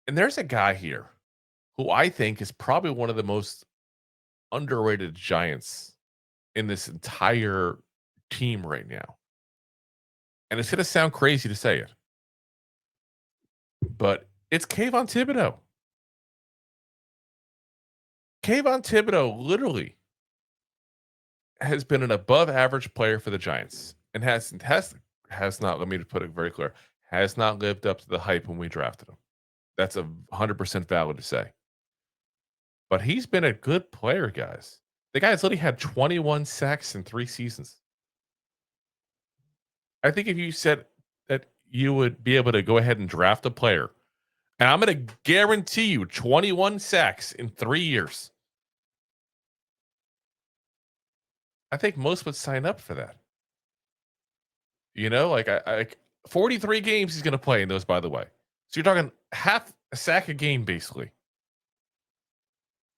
And there's a guy here who I think is probably one of the most underrated Giants in this entire team right now. And it's going to sound crazy to say it, but it's Kayvon Thibodeau. Kayvon Thibodeau literally has been an above average player for the Giants and has not, let me put it very clear, has not lived up to the hype when we drafted him. That's 100% valid to say. But he's been a good player, guys. The guy's literally had 21 sacks in 3 seasons. I think if you said that you would be able to go ahead and draft a player, and I'm going to guarantee you 21 sacks in 3 years, I think most would sign up for that. You know, like I 43 games he's going to play in those, by the way. So you're talking half a sack a game, basically.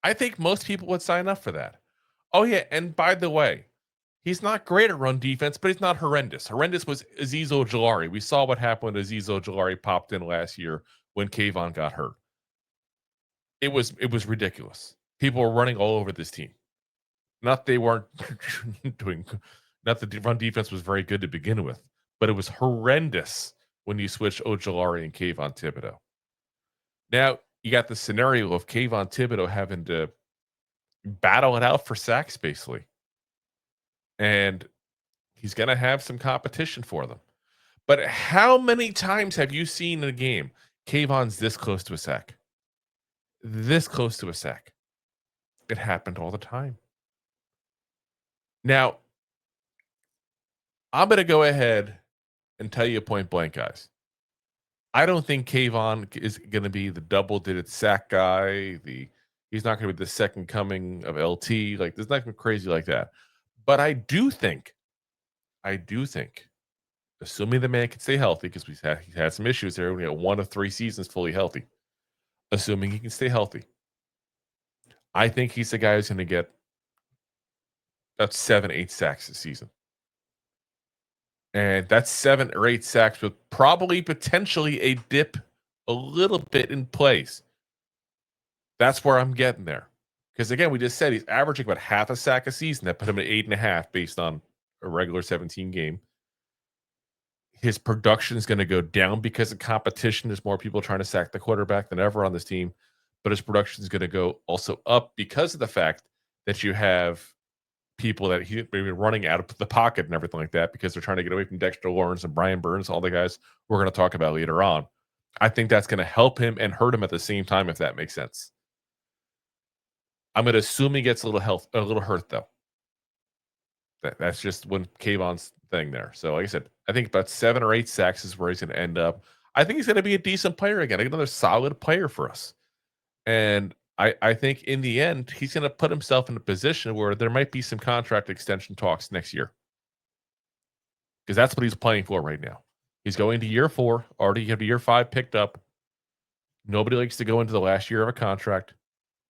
I think most people would sign up for that. Oh yeah, and by the way, he's not great at run defense, but he's not horrendous. Horrendous was Aziz Ojulari. We saw what happened when Aziz Ojulari popped in last year when Kayvon got hurt. It was ridiculous. People were running all over this team. Not they weren't doing. Not that the run defense was very good to begin with, but it was horrendous when you switch Ojulari and Kayvon Thibodeau. Now you got the scenario of Kayvon Thibodeau having to battle it out for sacks, basically, and he's going to have some competition for them. But how many times have you seen in a game Kayvon's this close to a sack? This close to a sack. It happened all the time. Now, I'm going to go ahead and tell you point blank, guys. I don't think Kayvon is going to be the double-digit sack guy. He's not going to be the second coming of LT. Like there's nothing crazy like that. But I do think, assuming the man can stay healthy, because he's had some issues there. We got 1 of 3 seasons fully healthy. Assuming he can stay healthy, I think he's the guy who's going to get about 7, 8 sacks this season. And that's 7 or 8 sacks with probably potentially a dip a little bit in place. That's where I'm getting there. Because again, we just said he's averaging about half a sack a season. That put him at 8.5 based on a regular 17 game. His production is going to go down because of competition. There's more people trying to sack the quarterback than ever on this team. But his production is going to go also up because of the fact that you have people that he maybe running out of the pocket and everything like that because they're trying to get away from Dexter Lawrence and Brian Burns, all the guys we're going to talk about later on. I think that's going to help him and hurt him at the same time, if that makes sense. I'm going to assume he gets a little hurt though. That's just when Kayvon's thing there. So, like I said, I think about 7 or 8 sacks is where he's going to end up. I think he's going to be a decent player again, another solid player for us. And I think in the end, he's going to put himself in a position where there might be some contract extension talks next year because that's what he's playing for right now. He's going to year 4, already have year 5 picked up. Nobody likes to go into the last year of a contract,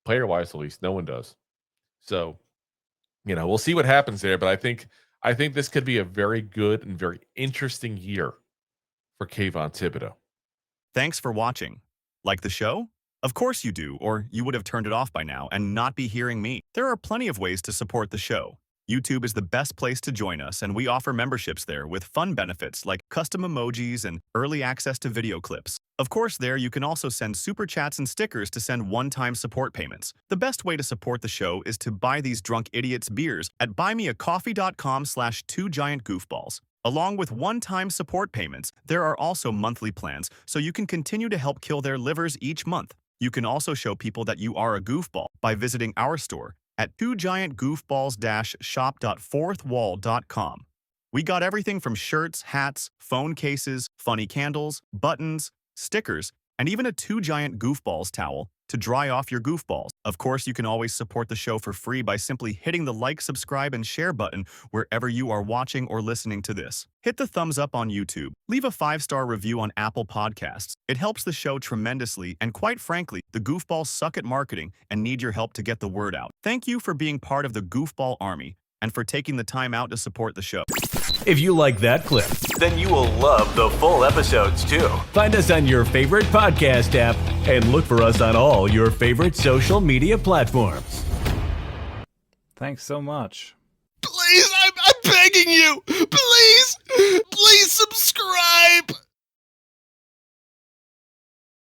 player wise, at least. No one does. So, we'll see what happens there. But I think this could be a very good and very interesting year for Kayvon Thibodeau. Thanks for watching. Like the show? Of course you do, or you would have turned it off by now and not be hearing me. There are plenty of ways to support the show. YouTube is the best place to join us, and we offer memberships there with fun benefits like custom emojis and early access to video clips. Of course, there you can also send super chats and stickers to send one-time support payments. The best way to support the show is to buy these drunk idiots beers at buymeacoffee.com/2giantgoofballs. Along with one-time support payments, there are also monthly plans, so you can continue to help kill their livers each month. You can also show people that you are a goofball by visiting our store at 2giantgoofballs-shop.fourthwall.com. We got everything from shirts, hats, phone cases, funny candles, buttons, stickers, and even a 2Giant Goofballs towel to dry off your goofballs. Of course, you can always support the show for free by simply hitting the like, subscribe, and share button wherever you are watching or listening to this. Hit the thumbs up on YouTube. Leave a 5-star review on Apple Podcasts. It helps the show tremendously, and quite frankly, the goofballs suck at marketing and need your help to get the word out. Thank you for being part of the Goofball Army. and for taking the time out to support the show. If you like that clip, then you will love the full episodes too. Find us on your favorite podcast app and look for us on all your favorite social media platforms. Thanks so much. Please, I'm begging you. Please subscribe.